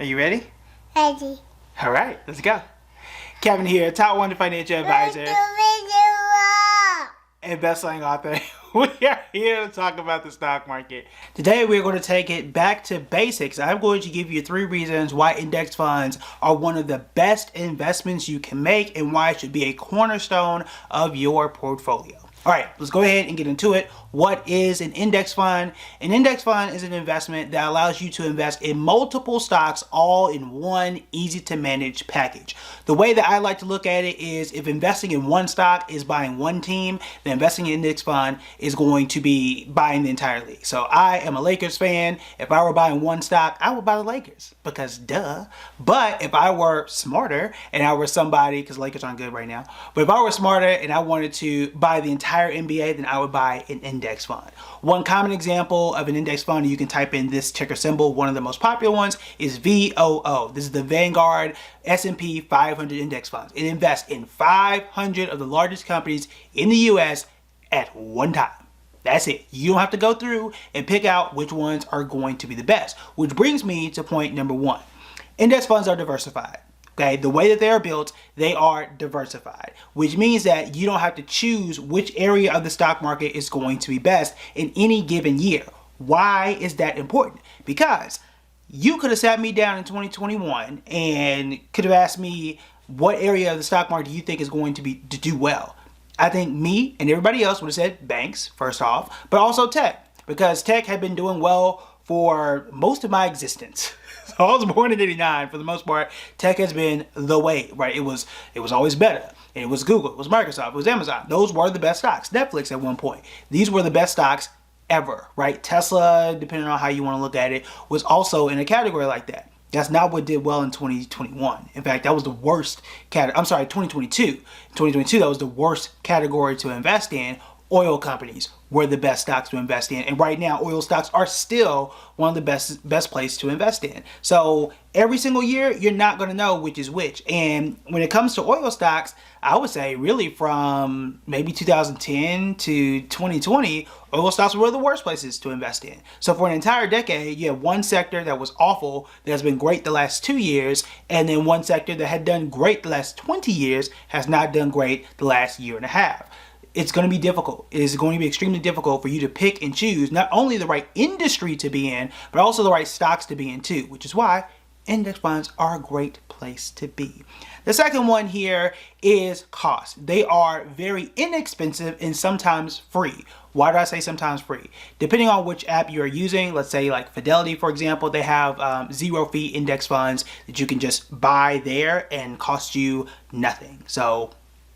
Are you ready? Ready. All right, let's go. Kevin here, Top 1 Financial Advisor and best-selling author. We are here to talk about the stock market. Today we're going to take it back to basics. I'm going to give you 3 reasons why index funds are one of the best investments you can make and why it should be a cornerstone of your portfolio. All right, let's go ahead and get into it. What is an index fund? An index fund is an investment that allows you to invest in multiple stocks all in one easy to manage package. The way that I like to look at it is if investing in one stock is buying one team, then investing in an index fund is going to be buying the entire league. So I am a Lakers fan. If I were buying one stock, I would buy the Lakers because duh. But if I were smarter and I were somebody, because Lakers aren't good right now, but if I were smarter and I wanted to buy the entire NBA, then I would buy an index fund. One common example of an index fund, you can type in this ticker symbol, one of the most popular ones is VOO. This is the Vanguard S&P 500 index funds. It invests in 500 of the largest companies in the US at one time. That's it. You don't have to go through and pick out which ones are going to be the best. Which brings me to point number 1. Index funds are diversified. Okay, the way that they are built, they are diversified, which means that you don't have to choose which area of the stock market is going to be best in any given year. Why is that important? Because you could have sat me down in 2021 and could have asked me what area of the stock market you think is going to do well. I think me and everybody else would have said banks, first off, but also tech, because tech had been doing well for most of my existence. So I was born in '89. For the most part, tech has been the way, right? It was always better. And it was Google, it was Microsoft, it was Amazon. Those were the best stocks. Netflix at one point. These were the best stocks ever, right? Tesla, depending on how you want to look at it, was also in a category like that. That's not what did well in 2021. In fact, that was the worst category. I'm sorry, 2022. 2022, that was the worst category to invest in. Oil companies were the best stocks to invest in, and right now oil stocks are still one of the best place to invest in. So every single year you're not going to know which is which, and when it comes to oil stocks, I would say really from maybe 2010 to 2020, oil stocks were the worst places to invest in. So for an entire decade you have one sector that was awful that has been great the last 2 years, and then one sector that had done great the last 20 years has not done great the last year and a half. It's going to be difficult. It is going to be extremely difficult for you to pick and choose not only the right industry to be in, but also the right stocks to be in too, which is why index funds are a great place to be. The second one here is cost. They are very inexpensive and sometimes free. Why do I say sometimes free? Depending on which app you're using, let's say like Fidelity, for example, they have zero fee index funds that you can just buy there and cost you nothing. So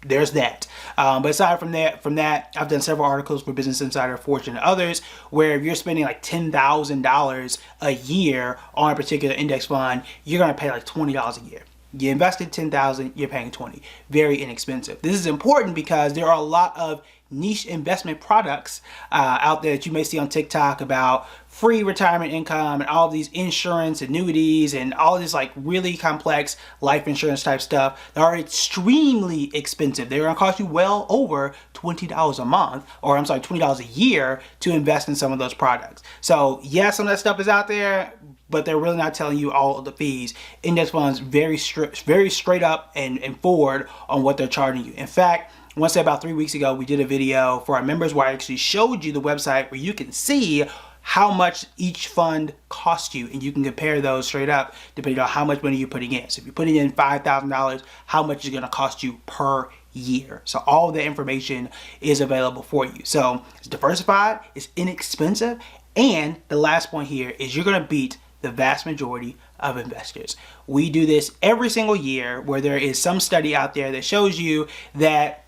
there's that. But aside from that, I've done several articles for Business Insider, Fortune, and others, where if you're spending like $10,000 a year on a particular index fund, you're going to pay like $20 a year. You invested $10,000, you're paying $20. Very inexpensive. This is important because there are a lot of niche investment products out there that you may see on TikTok about free retirement income and all of these insurance annuities and all this like really complex life insurance type stuff that are extremely expensive. They're going to cost you well over $20 a month, or I'm sorry, $20 a year to invest in some of those products. So yeah, some of that stuff is out there, but they're really not telling you all of the fees. Index funds very straight up and forward on what they're charging you. In fact, I want to say about 3 weeks ago, we did a video for our members where I actually showed you the website where you can see how much each fund costs you, and you can compare those straight up depending on how much money you're putting in. So if you're putting in $5,000, how much is it going to cost you per year? So all of the information is available for you. So it's diversified, it's inexpensive, and the last point here is you're going to beat the vast majority of investors. We do this every single year where there is some study out there that shows you that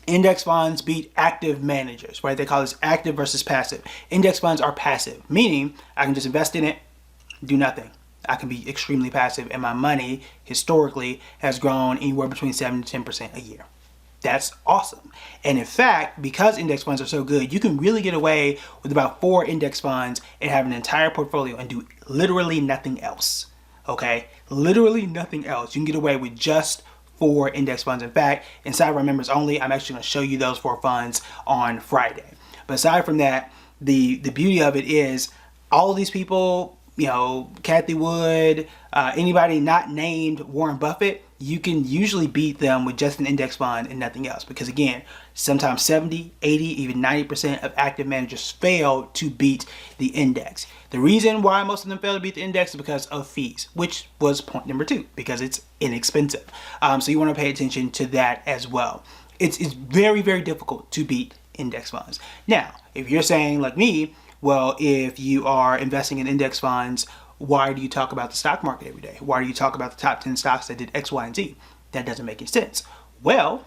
index funds beat active managers, right? They call this active versus passive. Index funds are passive, meaning I can just invest in it, do nothing. I can be extremely passive, and my money historically has grown anywhere between 7 to 10% a year. That's awesome. And in fact, because index funds are so good, you can really get away with about 4 index funds and have an entire portfolio and do literally nothing else. Okay? Literally nothing else. You can get away with just 4 index funds. In fact, inside of our members only, I'm actually going to show you those 4 funds on Friday. But aside from that, the beauty of it is all of these people Cathie Wood, anybody not named Warren Buffett, you can usually beat them with just an index fund and nothing else. Because again, sometimes 70, 80, even 90% of active managers fail to beat the index. The reason why most of them fail to beat the index is because of fees, which was point number 2, because it's inexpensive. So you want to pay attention to that as well. It's very, very difficult to beat index funds. Now, if you're saying like me, well, if you are investing in index funds, why do you talk about the stock market every day? Why do you talk about the top 10 stocks that did X, Y, and Z? That doesn't make any sense. Well,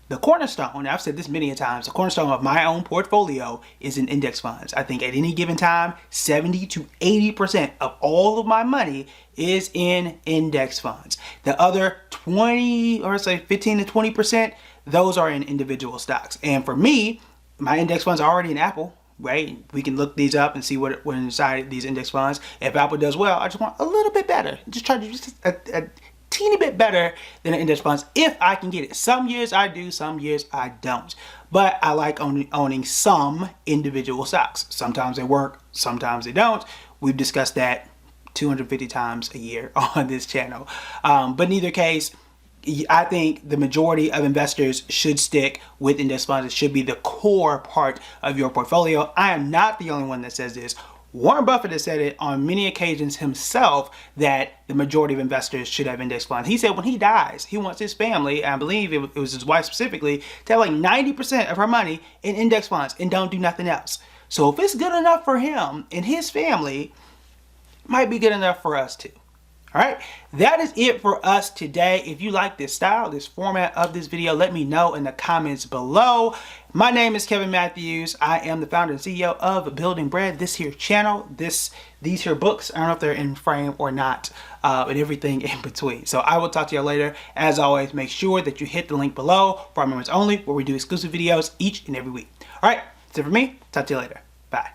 the cornerstone, I've said this many times, the cornerstone of my own portfolio is in index funds. I think at any given time, 70 to 80% of all of my money is in index funds. The other 20 or say 15 to 20%, those are in individual stocks. And for me, my index funds are already in Apple. Right? We can look these up and see what inside these index funds. If Apple does well, I just want a little bit better. Just try to just a teeny bit better than the index funds if I can get it. Some years I do, some years I don't. But I like owning some individual stocks. Sometimes they work, sometimes they don't. We've discussed that 250 times a year on this channel. But in either case, I think the majority of investors should stick with index funds. It should be the core part of your portfolio. I am not the only one that says this. Warren Buffett has said it on many occasions himself that the majority of investors should have index funds. He said when he dies, he wants his family, and I believe it was his wife specifically, to have like 90% of her money in index funds and don't do nothing else. So if it's good enough for him and his family, it might be good enough for us too. All right, that is it for us today. If you like this style, this format of this video, let me know in the comments below. My name is Kevin Matthews. I am the founder and CEO of Building Bread, this here channel, these here books. I don't know if they're in frame or not, and everything in between. So I will talk to you later. As always, make sure that you hit the link below for our members only, where we do exclusive videos each and every week. All right, that's it for me. Talk to you later. Bye.